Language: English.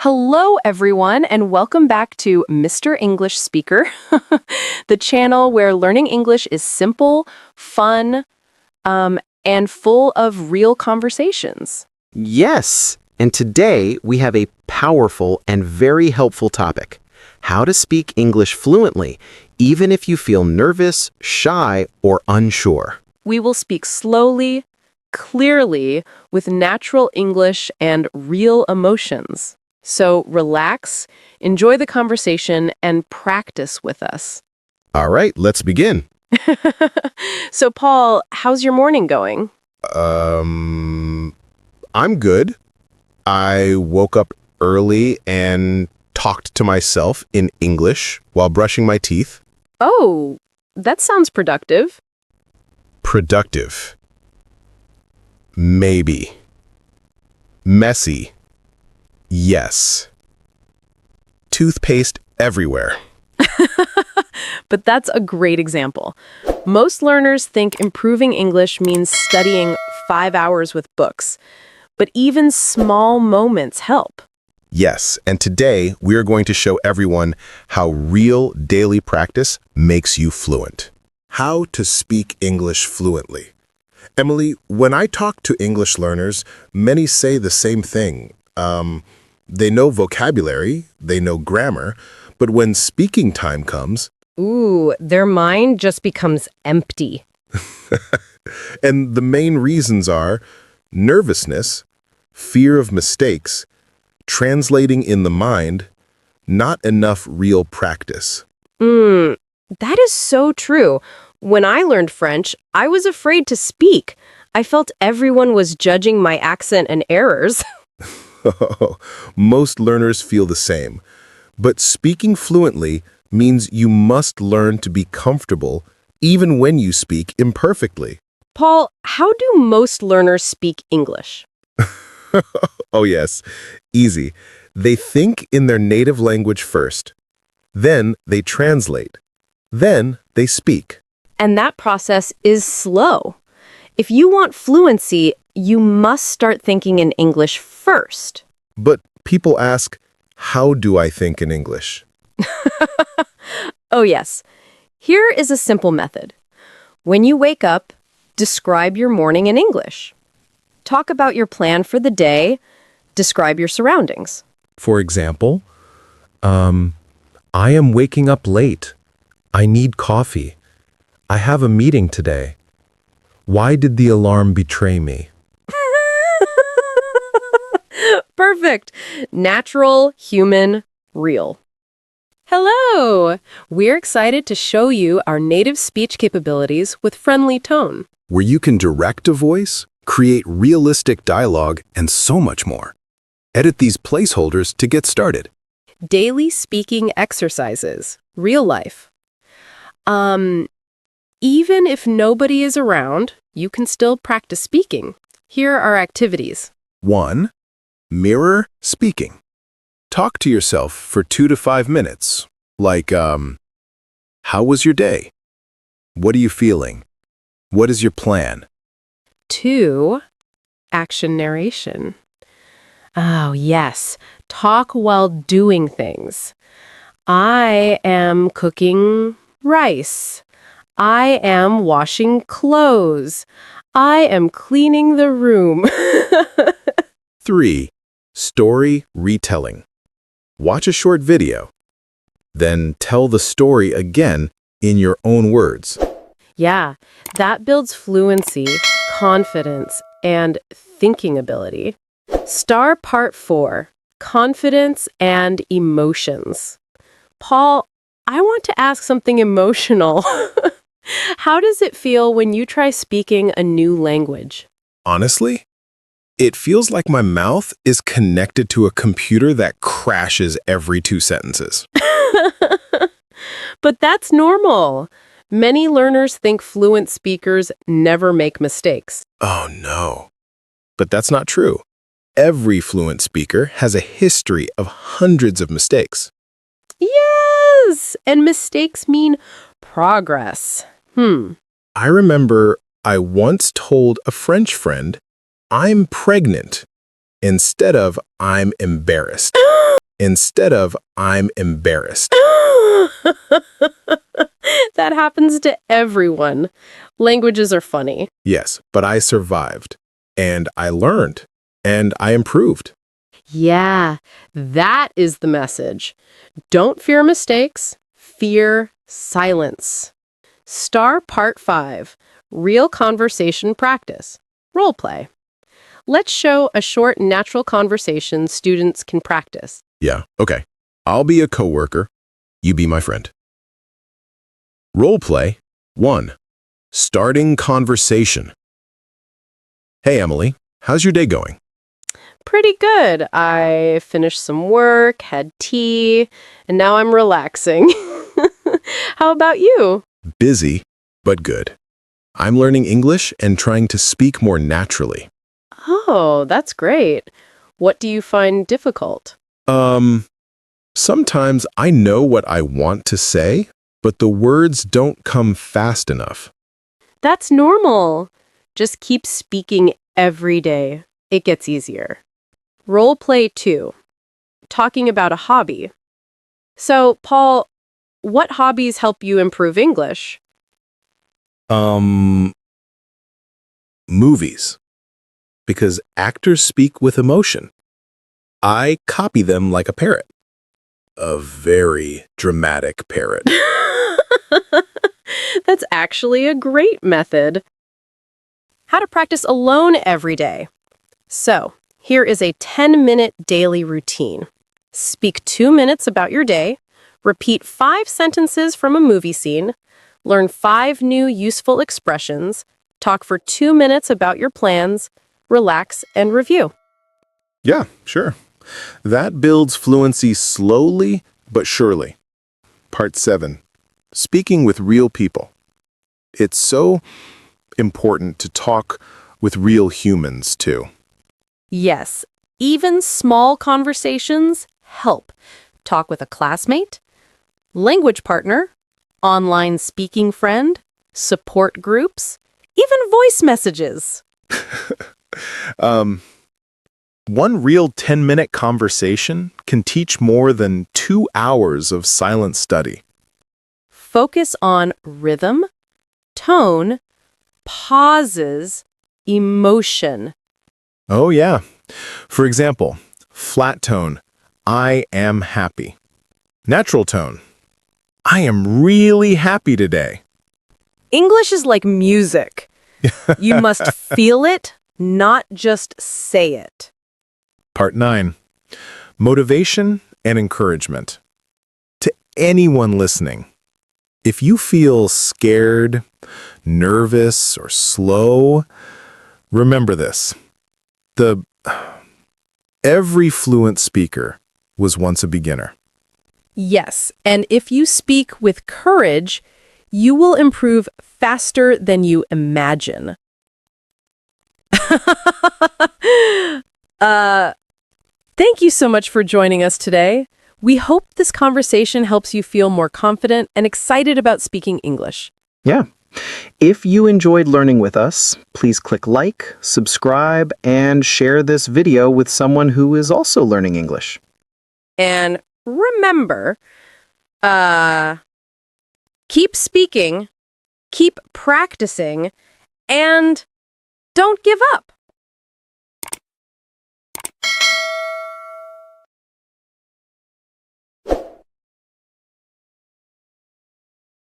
Hello, everyone, and welcome back to Mr. English Speaker, the channel where learning English is simple, fun, and full of real conversations. Yes, and today we have a powerful and very helpful topic: how to speak English fluently, even if you feel nervous, shy, or unsure. We will speak slowly, clearly, with natural English and real emotions. So relax, enjoy the conversation, and practice with us. All right, let's begin. So, Paul, how's your morning going? I'm good. I woke up early and talked to myself in English while brushing my teeth. Oh, that sounds productive. Productive. Maybe. Messy. Yes. Toothpaste everywhere. But that's a great example. Most learners think improving English means studying 5 hours with books, but even small moments help. Yes, and today we're going to show everyone how real daily practice makes you fluent. How to speak English fluently. Emily, when I talk to English learners, many say the same thing. They know vocabulary, they know grammar, but when speaking time comes, Ooh, their mind just becomes empty. and the main reasons are nervousness, fear of mistakes, translating in the mind, not enough real practice. That is so true. When I learned French, I was afraid to speak. I felt everyone was judging my accent and errors. Most learners feel the same. But speaking fluently means you must learn to be comfortable even when you speak imperfectly. Paul, how do most learners speak English? Oh yes, easy. They think in their native language first. Then they translate. Then they speak. And that process is slow. If you want fluency, you must start thinking in English first. But people ask, how do I think in English? Oh yes. Here is a simple method. When you wake up, describe your morning in English. Talk about your plan for the day. Describe your surroundings. For example, I am waking up late. I need coffee. I have a meeting today. Why did the alarm betray me? Perfect. Natural, human, real. Hello! We're excited to show you our native speech capabilities with friendly tone. Where you can direct a voice, create realistic dialogue, and so much more. Edit these placeholders to get started. Daily speaking exercises, real life. Even if nobody is around, you can still practice speaking. Here are activities. 1. Mirror speaking. Talk to yourself for 2 to 5 minutes. Like, how was your day? What are you feeling? What is your plan? 2. Action narration. Oh, yes. Talk while doing things. I am cooking rice. I am washing clothes. I am cleaning the room. 3. Story retelling. Watch a short video. Then tell the story again in your own words. Yeah, that builds fluency, confidence, and thinking ability. Star Part 4, Confidence and Emotions. Paul, I want to ask something emotional. How does it feel when you try speaking a new language? Honestly, it feels like my mouth is connected to a computer that crashes every 2 sentences. But that's normal. Many learners think fluent speakers never make mistakes. Oh no. But that's not true. Every fluent speaker has a history of hundreds of mistakes. Yes! And mistakes mean progress. I remember I once told a French friend, I'm pregnant, instead of I'm embarrassed. instead of I'm embarrassed. That happens to everyone. Languages are funny. Yes, but I survived, and I learned, and I improved. Yeah, that is the message. Don't fear mistakes, fear silence. Star Part 5, Real Conversation Practice, Role Play. Let's show a short natural conversation students can practice. Yeah, okay. I'll be a coworker. You be my friend. Role play 1. Starting conversation. Hey, Emily, how's your day going? Pretty good. I finished some work, had tea, and now I'm relaxing. How about you? Busy, but good. I'm learning English and trying to speak more naturally. Oh, that's great. What do you find difficult? Sometimes I know what I want to say, but the words don't come fast enough. That's normal. Just keep speaking every day. It gets easier. Role play 2. Talking about a hobby. So, Paul, what hobbies help you improve English? Movies. Because actors speak with emotion. I copy them like a parrot. A very dramatic parrot. That's actually a great method. How to practice alone every day. So, here is a 10-minute daily routine. Speak 2 minutes about your day, repeat 5 sentences from a movie scene, learn 5 new useful expressions, talk for 2 minutes about your plans, relax, and review. Yeah, sure. That builds fluency slowly but surely. Part 7. Speaking with real people. It's so important to talk with real humans, too. Yes, even small conversations help. Talk with a classmate, language partner, online speaking friend, support groups, even voice messages. One real 10-minute conversation can teach more than 2 hours of silent study. Focus on rhythm, tone, pauses, emotion. Oh, yeah. For example, flat tone, I am happy. Natural tone, I am really happy today. English is like music. You must feel it, not just say it. Part 9. Motivation and encouragement. To anyone listening, if you feel scared, nervous, or slow, remember this. Every fluent speaker was once a beginner. Yes, and if you speak with courage, you will improve faster than you imagine. Thank you so much for joining us today. We hope this conversation helps you feel more confident and excited about speaking English. Yeah. If you enjoyed learning with us, please click like, subscribe, and share this video with someone who is also learning English. And remember, keep speaking, keep practicing, and don't give up.